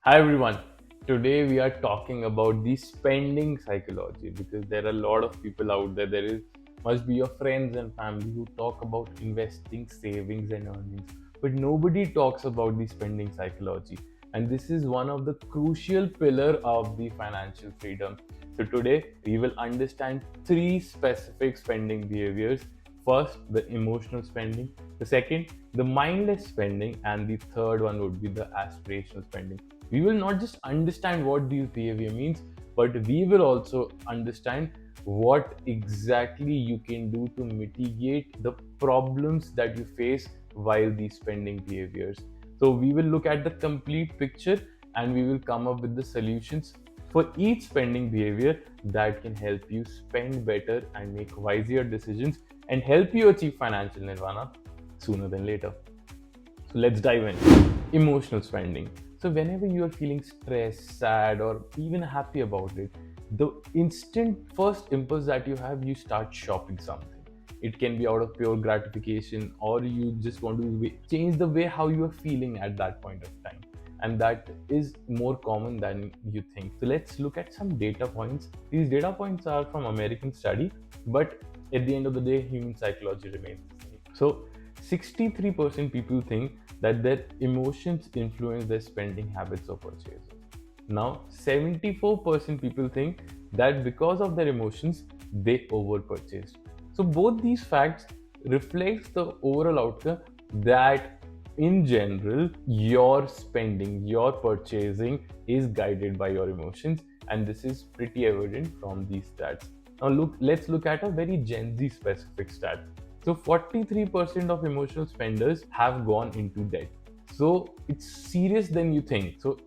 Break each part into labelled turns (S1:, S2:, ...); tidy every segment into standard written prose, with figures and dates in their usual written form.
S1: Hi everyone. Today we are talking about the spending psychology because there are a lot of people out there. There is must be your friends and family who talk about investing, savings, and earnings, but nobody talks about the spending psychology. And this is one of the crucial pillar of the financial freedom. So today we will understand three specific spending behaviors. First, the emotional spending. The second, the mindless spending, and the third one would be the aspirational spending. We will not just understand what these behavior means, but we will also understand what exactly you can do to mitigate the problems that you face while these spending behaviors. So we will look at the complete picture and we will come up with the solutions for each spending behavior that can help you spend better and make wiser decisions and help you achieve financial nirvana sooner than later. So let's dive in. Emotional spending. So whenever you are feeling stressed, sad, or even happy about it, the instant first impulse that you have, you start shopping something. It can be out of pure gratification, or you just want to change the way how you are feeling at that point of time. And that is more common than you think. So let's look at some data points. These data points are from American study, but at the end of the day, human psychology remains the same. So 63% people think that their emotions influence their spending habits or purchases. Now, 74% people think that because of their emotions, they overpurchased. So, both these facts reflects the overall outcome that in general, your spending, your purchasing is guided by your emotions, and this is pretty evident from these stats. Now, let's look at a very Gen Z specific stat. So 43% of emotional spenders have gone into debt. So it's serious than you think. So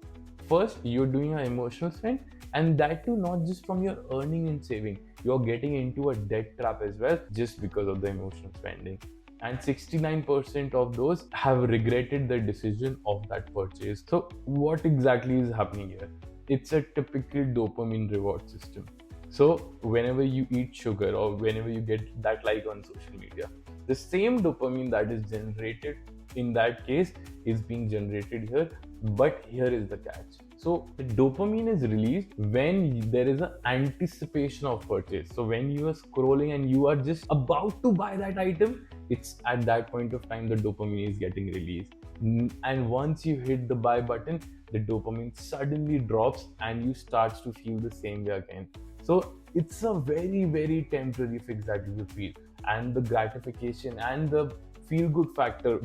S1: first you're doing an emotional spend, and that too not just from your earning and saving. You're getting into a debt trap as well just because of the emotional spending. And 69% of those have regretted the decision of that purchase. So what exactly is happening here? It's a typical dopamine reward system. So whenever you eat sugar or whenever you get that like on social media, the same dopamine that is generated in that case is being generated here. But here is the catch. So the dopamine is released when there is an anticipation of purchase. So when you are scrolling and you are just about to buy that item, it's at that point of time the dopamine is getting released. And once you hit the buy button, the dopamine suddenly drops and you starts to feel the same way again. So it's a very temporary fix that you will feel, and the gratification and the feel good factor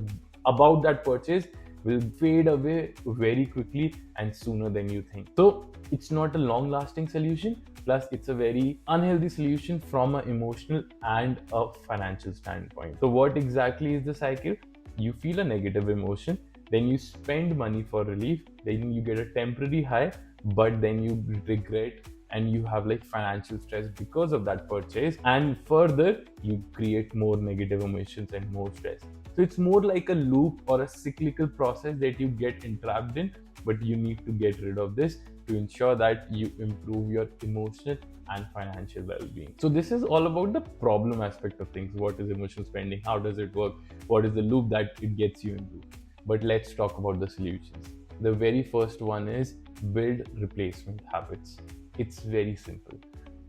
S1: about that purchase will fade away very quickly and sooner than you think. So it's not a long lasting solution, plus it's a very unhealthy solution from an emotional and a financial standpoint. So what exactly is the cycle? You feel a negative emotion, then you spend money for relief, then you get a temporary high, but then you regret and you have like financial stress because of that purchase, and further you create more negative emotions and more stress. So it's more like a loop or a cyclical process that you get entrapped in, but you need to get rid of this to ensure that you improve your emotional and financial well-being. So this is all about the problem aspect of things. What is emotional spending? How does it work? What is the loop that it gets you into? But let's talk about the solutions. The very first one is build replacement habits. It's very simple.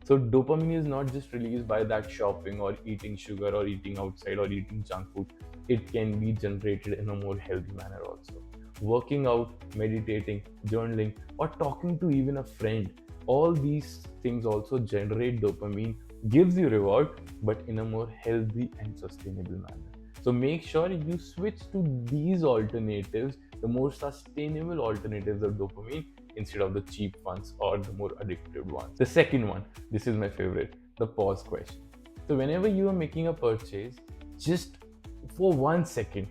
S1: So dopamine is not just released by that shopping or eating sugar or eating outside or eating junk food. It can be generated in a more healthy manner also. Working out, meditating, journaling, or talking to even a friend. All these things also generate dopamine, gives you reward, but in a more healthy and sustainable manner. So make sure you switch to these alternatives, the more sustainable alternatives of dopamine instead of the cheap ones or the more addictive ones. The second one, this is my favorite, the pause question. So whenever you are making a purchase, just for 1 second,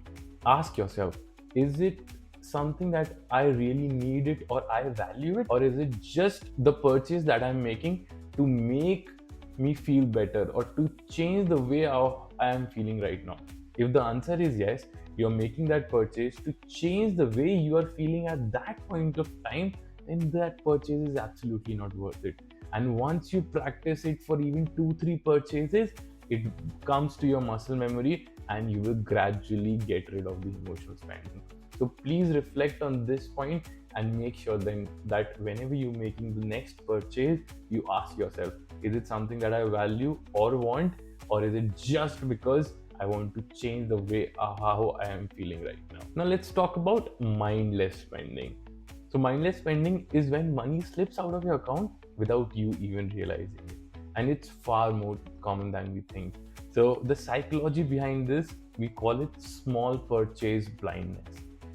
S1: ask yourself, is it something that I really need it or I value it, or is it just the purchase that I'm making to make me feel better or to change the way how I am feeling right now? If the answer is yes, you're making that purchase to change the way you are feeling at that point of time, then that purchase is absolutely not worth it. And once you practice it for even 2 3 purchases, it comes to your muscle memory and you will gradually get rid of the emotional spending. So please reflect on this point and make sure then that whenever you're making the next purchase, you ask yourself, is it something that I value or want, or is it just because I want to change the way how I am feeling right now? Now let's talk about mindless spending. So mindless spending is when money slips out of your account without you even realizing it. And it's far more common than we think. So the psychology behind this, we call it small purchase blindness.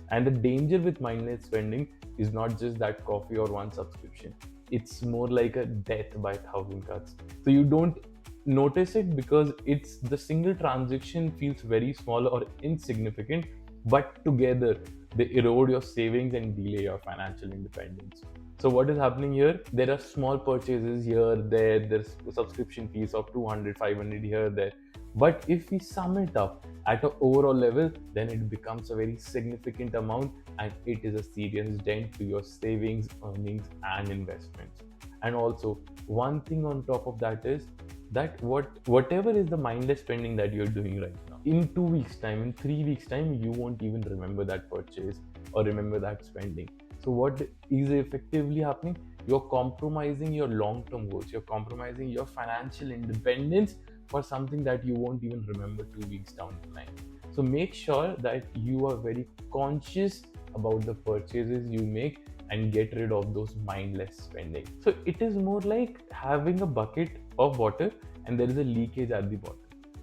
S1: And the danger with mindless spending is not just that coffee or one subscription. It's more like a death by thousand cuts. So you don't notice it because it's the single transaction feels very small or insignificant, but together they erode your savings and delay your financial independence. So what is happening here? There are small purchases here, there's a subscription fees of 200, 500 here, there. But if we sum it up at an overall level, then it becomes a very significant amount, and it is a serious dent to your savings, earnings, and investments. And also, one thing on top of that is that whatever is the mindless spending that you're doing right now, in 2 weeks time, in 3 weeks time, you won't even remember that purchase or remember that spending. So what is effectively happening? You're compromising your long-term goals, you're compromising your financial independence for something that you won't even remember 2 weeks down the line. So make sure that you are very conscious about the purchases you make and get rid of those mindless spending. So it is more like having a bucket of water and there is a leakage at the bottom.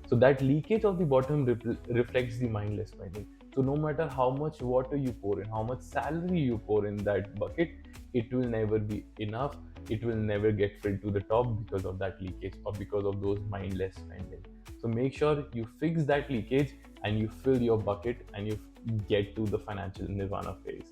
S1: So that leakage of the bottom reflects the mindless spending. So no matter how much water you pour in, how much salary you pour in that bucket, it will never be enough. It will never get filled to the top because of that leakage or because of those mindless spending. So make sure you fix that leakage and you fill your bucket and you get to the financial nirvana phase.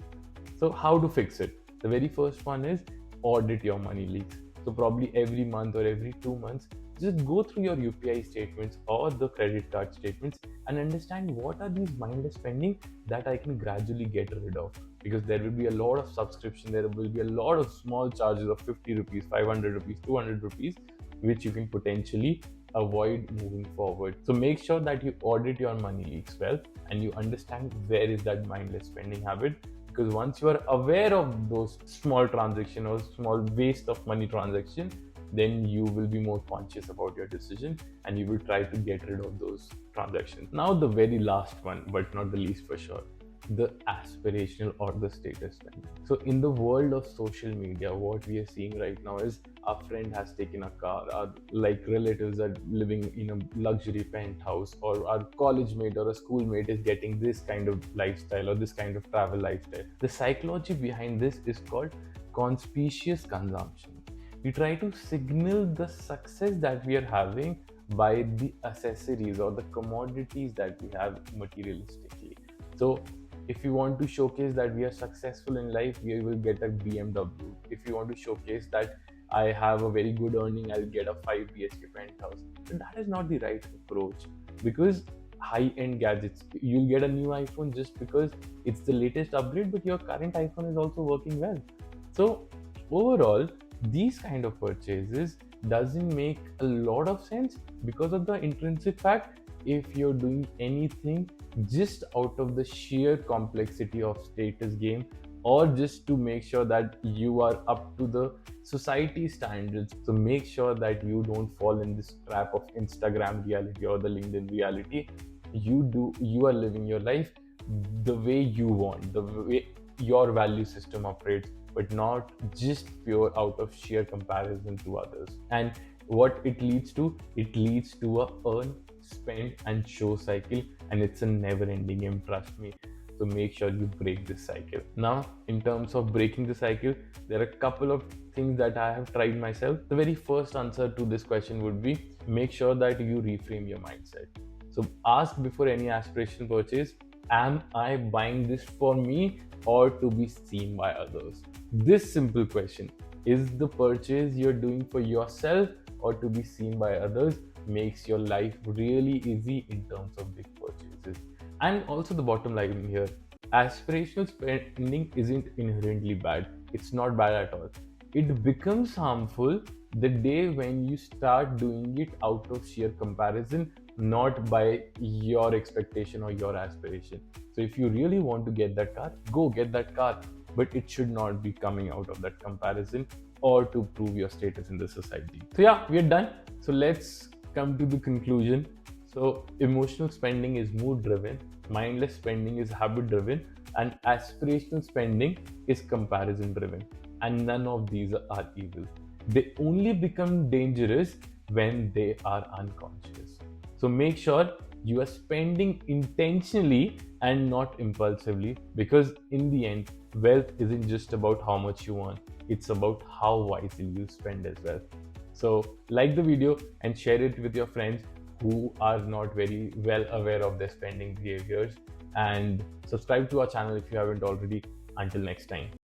S1: So how to fix it? The very first one is audit your money leaks. So probably every month or every 2 months, just go through your UPI statements or the credit card statements and understand what are these mindless spending that I can gradually get rid of. Because there will be a lot of subscription, there will be a lot of small charges of 50 rupees, 500 rupees, 200 rupees, which you can potentially avoid moving forward. So make sure that you audit your money leaks well and you understand where is that mindless spending habit, because once you are aware of those small transaction or small waste of money transaction, then you will be more conscious about your decision and you will try to get rid of those transactions. Now the very last one, but not the least for sure, the aspirational or the status spending. So in the world of social media, what we are seeing right now is our friend has taken a car, our like relatives are living in a luxury penthouse, or our college mate or a schoolmate is getting this kind of lifestyle or this kind of travel lifestyle. The psychology behind this is called conspicuous consumption. We try to signal the success that we are having by the accessories or the commodities that we have materialistically. So if you want to showcase that we are successful in life, we will get a BMW. If you want to showcase that I have a very good earning, I'll get a 5 BHK penthouse. But that is not the right approach, because high-end gadgets, you'll get a new iPhone just because it's the latest upgrade, but your current iPhone is also working well. So overall, these kind of purchases doesn't make a lot of sense because of the intrinsic fact, if you're doing anything just out of the sheer complexity of status game, or just to make sure that you are up to the society standards. So make sure that you don't fall in this trap of Instagram reality or the LinkedIn reality. You are living your life the way you want, the way your value system operates, but not just pure out of sheer comparison to others. And what it leads to, it leads to a earn, spend and show cycle, and it's a never ending game, trust me. So make sure you break this cycle. Now in terms of breaking the cycle, there are a couple of things that I have tried myself. The very first answer to this question would be, make sure that you reframe your mindset. So ask before any aspiration purchase, am I buying this for me or to be seen by others? This simple question, is the purchase you're doing for yourself or to be seen by others, makes your life really easy in terms of big purchases. And also the bottom line here, aspirational spending isn't inherently bad. It's not bad at all. It becomes harmful the day when you start doing it out of sheer comparison, not by your expectation or your aspiration. So if you really want to get that car, go get that car. but it should not be coming out of that comparison or to prove your status in the society. So yeah, we are done. So let's come to the conclusion. So emotional spending is mood driven, mindless spending is habit driven, and aspirational spending is comparison driven. And none of these are evil. They only become dangerous when they are unconscious. So make sure you are spending intentionally and not impulsively, because in the end, wealth isn't just about how much you want, it's about how wisely you spend as well. So like the video and share it with your friends who are not very well aware of their spending behaviors, and subscribe to our channel if you haven't already. Until next time.